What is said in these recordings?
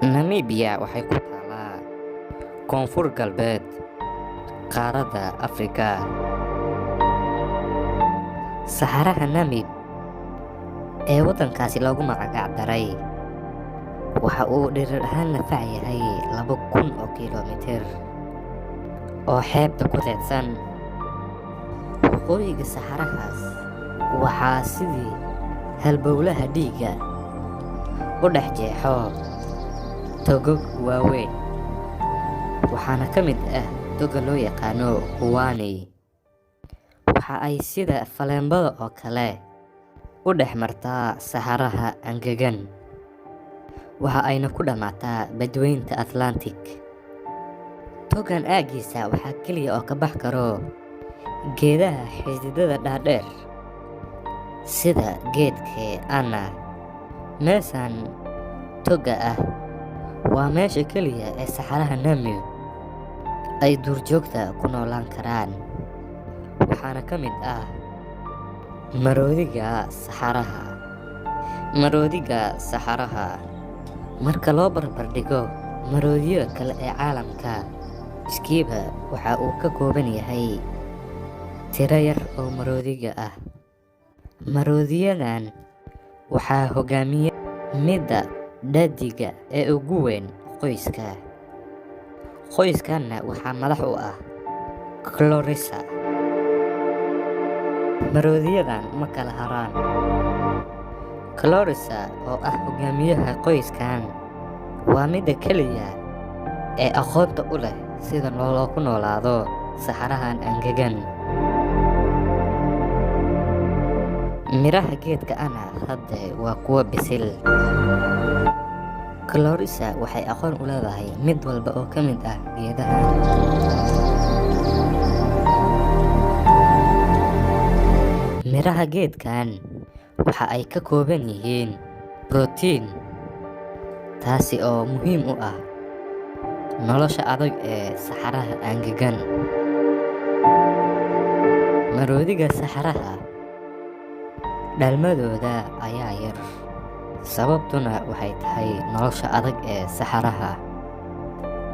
Namibia waxay ku taalaa koonfur galbeed qaaradda Afrika. Saxaraha Namib ee waddankaasi loogu magac daray waxa uu dherer ahaan la yahay 2,000 oo kiiloomitir oo xeebta ku teedsan. Waqooyiga saxarahaas waxaa sidii halbowlaha dhiigga u dhex jeexo togag waaweyn, waxaana ka mid ah toga loo yaqaano Huani. Waxa ay sida faleembada oo kale u dhex martaa saxaraha angegan, waxa ayna ku dhammaataa badweynta Atlantic. Togan aagiisa waxaa keliya oo ka bax karo geedaha xididada dhaadheer sida geedka Ana. Meeshan toga ah waa meesha keliya ee saxaraha Namib ay duurjoogta ku noolaan karaan, waxaana ka mid ah maroodiga saxaraha. Maroodiga saxaraha marka loo barbar dhigo maroodiyada kale ee caalamka, iskiiba waxa uu ka kooban yahay tiro yar oo maroodiga ah. Maroodiyadan waxaa hogaamiya midda dhadiga ee ugu weyn qoyska. Qoyskanna waxaa madax u ah Chlorissa. Maroodiyadan ma kala haraan. Chlorissa oo ah hogaamiyaha qoyskan waa midda keliya ee aqoonta u leh sida loogu noolaado saxarahan angegan. Miraha geedka Ana hadda waa kuwa bisil. Chlorissa waxay aqoon u leedahay mid walba oo ka mid ah geedaha. Miraha geedkan waxa ay ka kooban yihiin borotiin, taasi oo muhiim u ah nolosha adag ee saxaraha angegan. Maroodiga saxaraha dhalmadooda ayaa yar, sababtuna waxay tahay nolosha adag ee saxaraha.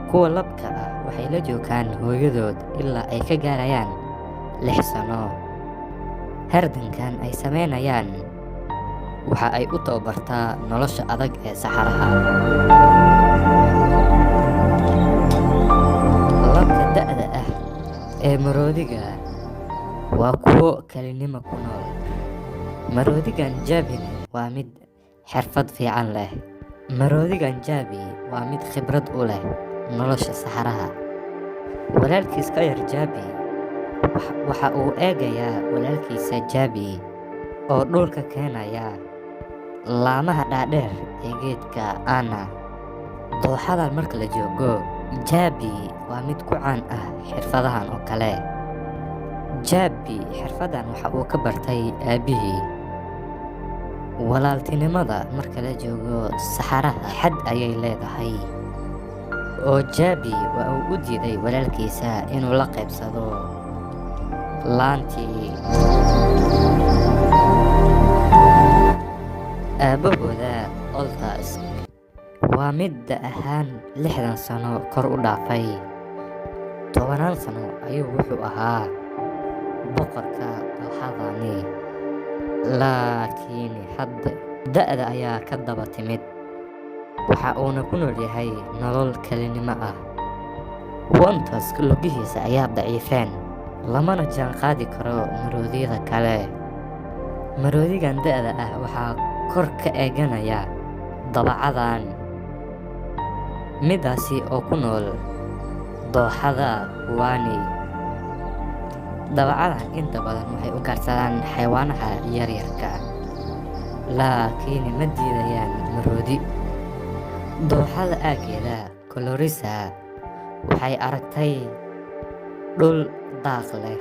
Kuwa labka ah waxay la joogaan hooyadood ilaa ay ka gaarayaan 6 sano. Hardankan ay sameynayaan waxa ay u tababartaa nolosha adag ee saxaraha. Labka da'da ah ee maroodiga waa kuwo kalinimo ku nool. Maroodigan Jabi waa mid xirfad fiican leh. Maroodigan Jabi waa mid khibrad u leh nolosha saxaraha. Walaalkiis ka yar Jabi waxa uu eegayaa walaalkiisa Jabi oo dhulka keenaya laamaha dhaadheer ee geedka Ana. Dooxadan marka la joogo, Jabi waa mid ku caan ah xirfadahan oo kale. Jabi xirfadan waxa uu ka bartay aabihii. Walaaltinimada marka la joogo saxaraha xad ayay leedahay, oo Jabi waa uu u diiday walaalkiisa inuu la qaybsado laantii. Aabahooda Oltas waa mid da ahaan 60 sano kor u dhaafay. 10 sano ayuu wuxuu ahaa boqorka dooxadani, laakiin hadda da'da ayaa ka daba timid. Waxa uuna ku nool yahay nolol kalinimo ah. Wantas lugihiisa ayaa daciifeen, lamana jaan qaadi karo maroodiyada kale. Maroodigan da'da ah waxaa kor ka eeganaya dabacadan, midaasi oo ku nool dooxada Huani. Dabacadan inta badan waxay u gaarsadaan xayawaanaha yaryarka, laakiin ma diidayaan maroodi. Dooxada aageeda Chlorissa waxay aragtay dhul daaq leh.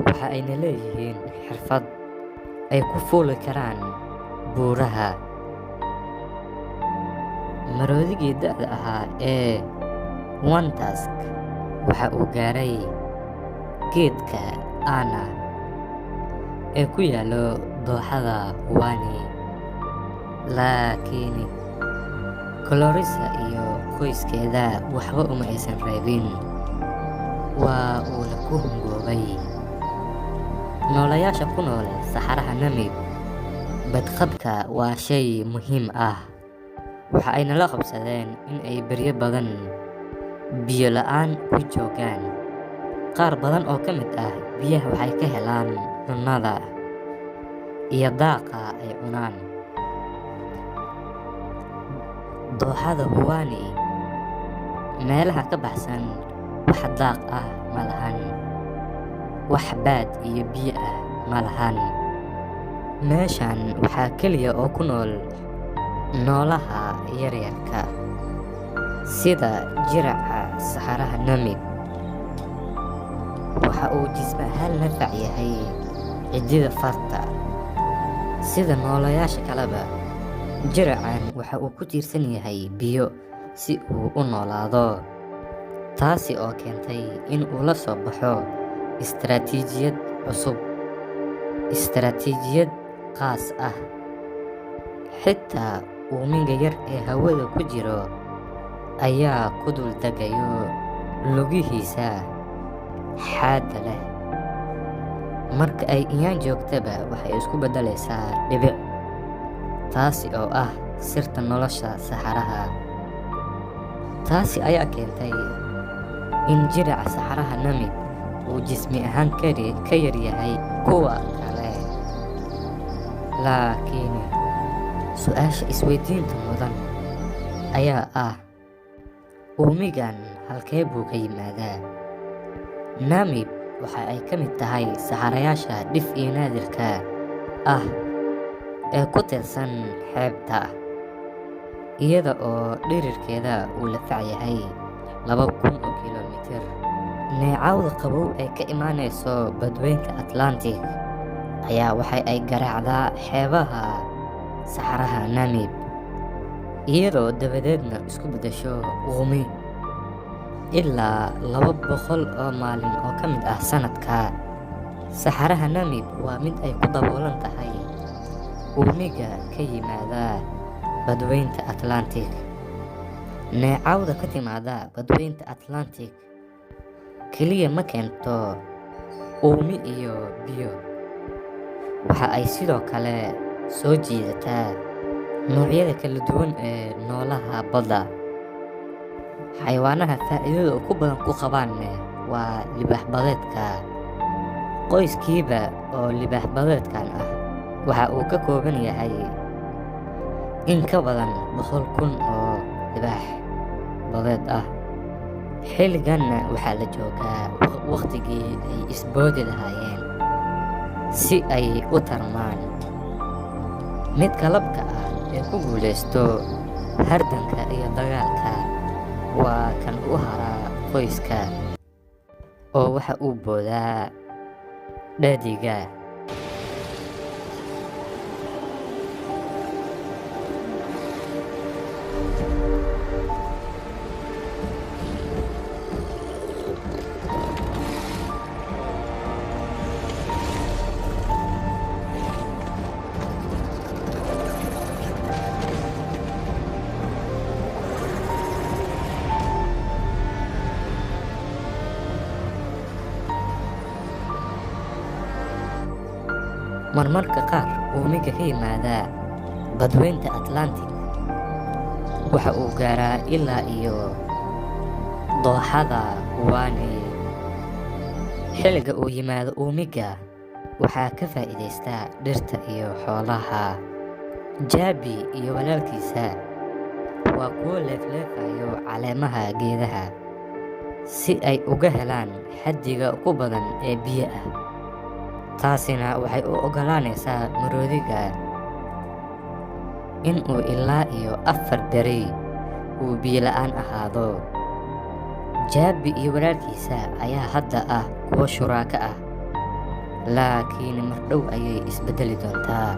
Waxa ayna leeyihiin xirfad ay ku fuuli karaan buuraha. Maroodigii da'da ahaa ee Wantas waxa uu gaaray geedka Ana ee ku yaalo dooxada Huani, laakiin Clarissa iyo qoyskeeda waxba uma aysan reebin. Waa uu la ku hungoobay. Noolayaasha ku nool saxaraha Namib, badqabka waa shay muhiim ah. Waxa ayna la qabsadeen in ay beryo badan biyo la'aan ku joogaan. Qaar badan oo ka mid ah biyaha waxay ka helaan cunnada iyo daaqa ay cunaan. Dooxada Huani, meelaha ka baxsan wax daaq ah ma lahan, wax baad iyo biyo ah ma lahan. Meeshan waxaa keliya oo ku nool noolaha yaryarka sida jiraca saxaraha Namib. Waxa uu jism ahaan nafac yahay ciddida farta. Sida noolayaasha kaleba, jiracan waxa uu ku tiirsan yahay biyo si uu u noolaado, taasi oo keentay in uu la soo baxo istaraatiijiyad cusub, istaraatiijiyad qaas ah. Xitaa uumiga yar ee hawada ku jiro ayaa ku dul degayo lugihiisa xaadda leh. Marka ay iyaan joogtaba waxay isku beddelaysaa dhibic, taasi oo ah sirta nolosha saxaraha. Taasi ayaa keentay in jiraca saxaraha Namib uu jismi ahaan ka yar yahay kuwa kale. Laakiin su'aasha isweydiinta mudan ayaa ah, uumigan halkee buu ka yimaadaa? Namib waxa ay ka mid tahay saxarayaasha dhif iyo naadirka ah ee ku tirsan xeebta, iyada oo dhirirkeeda uu la fac yahay 2,000 oo kiiloomitir. Neecawda qabow ee ka imaanayso badweynta Atlantic ayaa waxa ay garaacdaa xeebaha saxaraha Namib, iyadoo dabadeedna isku beddesho uumi ilaa 200 oo maalin oo ka mid ah sanadka. Saxaraha Namib waa mid ay ku daboolan tahay uumiga ka yimaada badweynta Atlantic. Neecawda ka timaada badweynta Atlantic keliya ma keento uumi iyo biyo, waxa ay sidoo kale soo jiidataa noocyada kala duwan ee noolaha badda. Xayawaanaha faa'iidada ugu badan ku qabaan waa libaax badeedka. Qoyskiiba oo libaax badeedkan ah waxa uu ka kooban yahay in ka badan 100,000 oo libaax badeed ah. Xilliganna waxaa la joogaa waqtigii ay isboodi lahaayeen si ay u tarmaan. Midka labka ah ee ku guulaysto hardanka iyo dagaalka waa kan u haraa qoyska, oo waxa uu boodaa dhadiga. Marmarka qaar uumiga ka yimaada badweynta Atlantic waxa uu gaaraa ilaa iyo dooxada Huani. Xilliga uu yimaado uumiga waxaa ka faa'iidaysta dhirta iyo xoolaha. Jaabi iyo walaalkiisa waa kuwo leefleefayo caleemaha geedaha si ay uga helaan xaddiga ugu badan ee biyo ah. Taasina waxay u oggolaanaysaa maroodiga in uu ilaa iyo 4 beri uu biyo la'aan ahaado. Jaabi iyo walaalkiisa ayaa hadda ah kuwo shuraako ah, laakiin mar dhow ayay isbeddeli doontaa.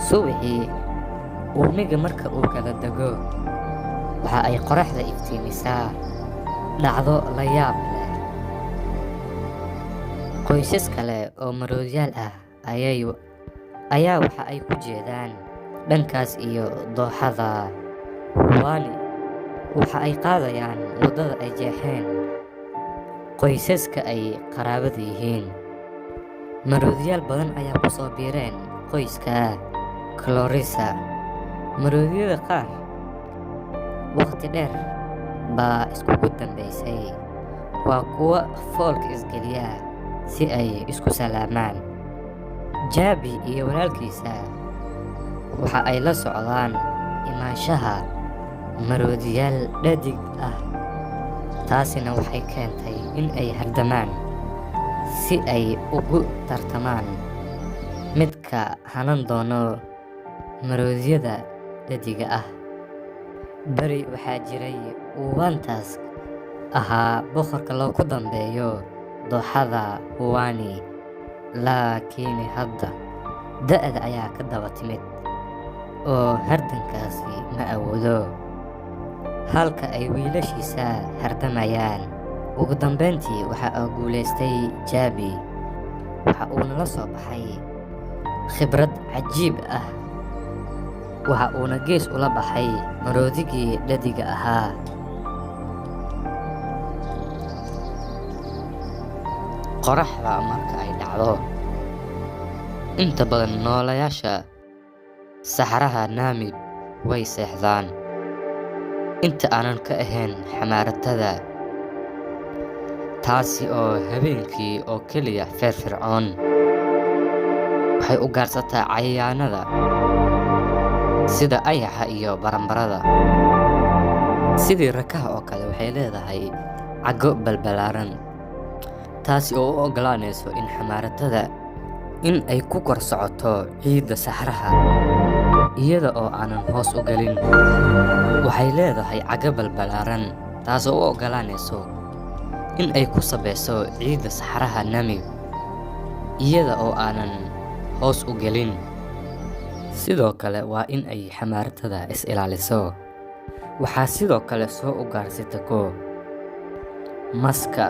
Subaxii, uumiga marka uu kala dego waxa ay qorraxda iftiimisaa dhacdo la yaab leh. Qoysas kale oo maroodiyaal ah ayaa waxa ay ku jeedaan dhankaas iyo dooxada Huwani. Waxa ay qaadayaan waddada ay jeexeen qoysaska ay qaraabada yihiin. Maroodiyaal badan ayaa ku soo biireen qoyska Clarissa. Maroodiyada qaar waqti dheer baa iskugu dambeysay. Waa kuwa foolka isgeliya si ay isku salaamaan. Jaabi iyo walaalkiisa waxa ay la socdaan imaanshaha maroodiyaal dhadig ah. Taasina waxay keentay in ay hardamaan si ay ugu tartamaan midka hanan doono maroodiyada dhadiga ah. Bari waxaa jiray uwaantaas ahaa boqorka loogu dambeeyo dooxada Huwani, laakiin hadda da'da ayaa ka daba timid oo hardankaasi ma awoodo. Halka ay wiilashiisa hardamayaan, ugu dambeyntii waxa uu guulaystay Jaabi. Waxa uuna la soo baxay khibrad cajiib ah. Waxa uuna gees ula baxay maroodigii dhadiga ahaa. Qoraxda marka ay dhacdo, inta badan noolayaasha saxaraha Namib way seexdaan inta aanan ka ahayn xamaaratada, taasi oo habeenkii oo keliya firfircoon. Waxay u gaarsataa cayayaanada sida ayaxa iyo baranbarada. Sidii rakaha oo kale waxay leedahay cago balbalaaran, taasi oo u oggolaanayso in xamaaratada in ay ku kor socoto ciidda saxaraha iyada oo aanan hoos u gelin. Waxay leedahay cago balbalaaran taasoo u oggolaanayso in ay ku sabeyso ciidda saxaraha Namib iyada oo aanan hoos u gelin. Sidoo kale waa in ay xamaaratada is ilaaliso. Waxaa sidoo kale soo u gaarsatako maska,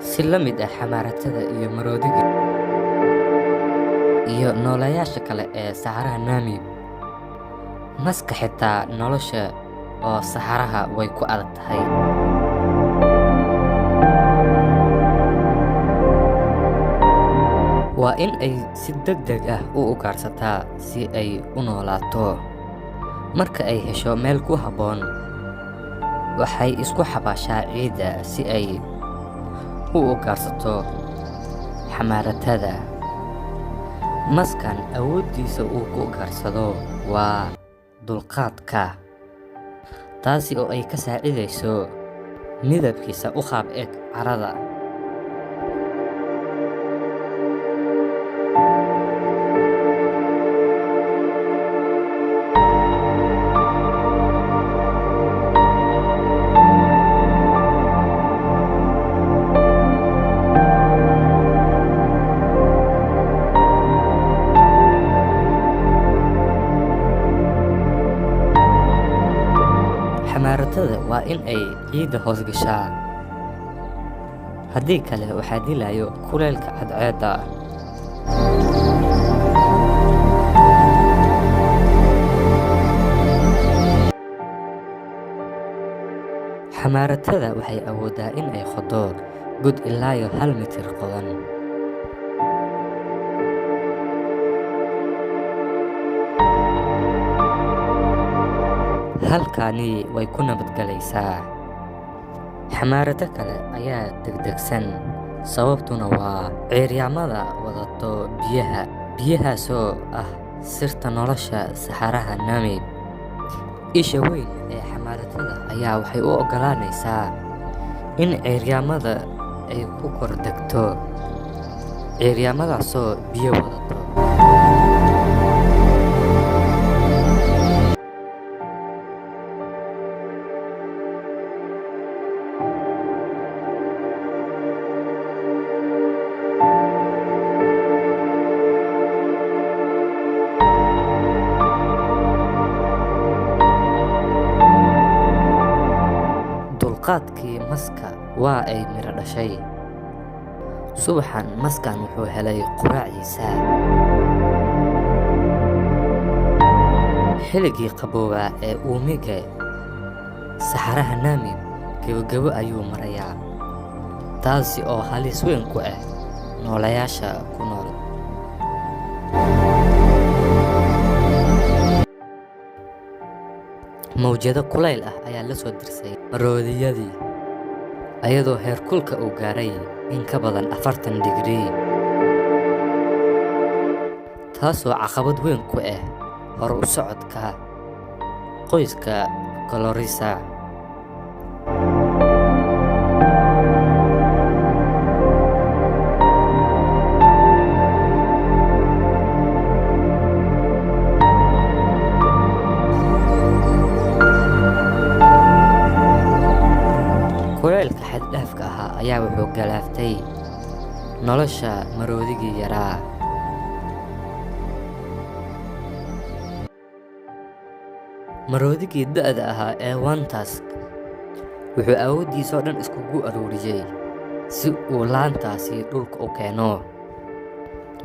si la mid ah xamaaratada iyo maroodiga iyo noolayaasha kale ee saxaraha Namib. Maska xitaa nolosha oo saxaraha way ku adag tahay. Waa in ay si degdeg ah u ugaarsataa si ay u noolaato. Marka ay hesho meel ku habboon, waxay isku xabaashaa ciidda si ay u ugaarsato xamaaratada. Maskan awooddiisa uu ku ugaarsado waa dulqaadka, taasi oo ay ka saacidayso midabkiisa u qaab eg carrada. Xamaaratada waa in ay ciidda hoos gashaa, haddii kale waxaa dilayo kulaylka cadceedda. Xamaaratada waxay awoodaa in ay qodo god ilaa 1 mitir qodan. Halkaani way ku nabadgalaysaa. Xamaarado kale ayaa degdegsan, sababtuna waa ceeryaamada wadato biyahaasoo ah sirta nolosha saxaraha Namib. Isha weyn ee xamaaratada ayaa waxay u oggolaanaysaa in ceeryaamada ay ku kor degto, ceeryaamadaasoo biyo wadato. Dulqaadkii maska waa ay miro dhashay. Subaxan maskan wuxuu helay quraacdiisa. xilligii qaboobaa ee uumiga saxaraha Namib gabagabo ayuu marayaa, taasi oo halis weyn ku ah noolayaasha ku nool. mawjado kulayl ah ayaa la soo dirsay maroodiyadii, ayadoo heerkulka uu gaaray in ka badan 40 digrii, taasoo caqabad weyn ku ah hor u socodka qoyska Colourissa. kulaylka xad-dhaafka ahaa ayaa wuxuu galaaftay nolosha maroodigii yaraa. maroodigii da'da ahaa ee Wantask wuxuu awooddiisoo dhan iskugu aruuriyey si uu laantaasi dhulka u keeno,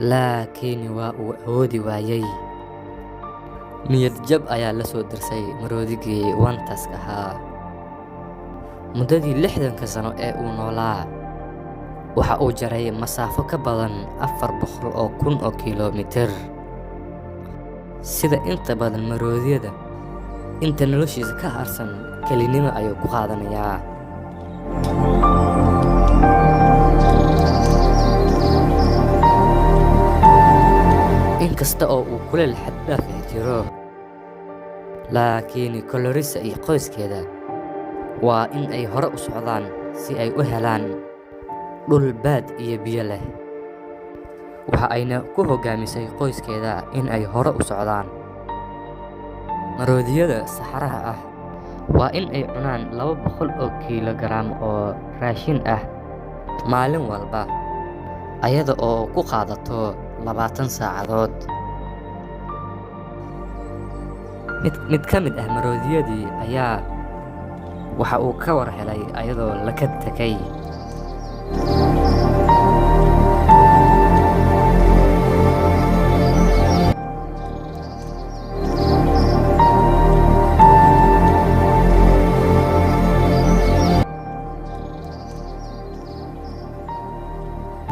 laakiin waa uu awoodi waayey. niyad jab ayaa la soo dirsay maroodigii Wantask ahaa. muddadii 60 sano ee uu noolaa, waxa uu jaray masaafo ka badan 400,000 oo kiiloomitir. sida inta badan maroodiyada, inta noloshiisa ka harsan kelinimo ayuu ku qaadanayaa. inkasta oo uu kulayl xad-dhaaf ah jiro, laakiin Colourissa iyo qoyskeeda waa in ay hore u socdaan si ay u helaan dhul baad iyo biyo leh. waxa ayna ku hoggaamisay qoyskeeda in ay hore u socdaan. maroodiyada saxaraha ah waa in ay cunaan 200 oo kiilogaraam oo raashin ah maalin walba, ayada oo ku qaadato 20 saacadood. mid ka mid ah maroodiyadii ayaa waxa uu ka war helay ayadoo la ka tegay.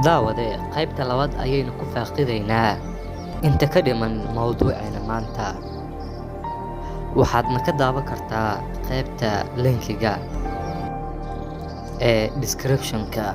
daawade, qaybta labaad ayaynu ku faaqidaynaa inta ka dhiman mawduuceena maanta. waxaadna ka daawan kartaa qaybta linkiga ee description-ka.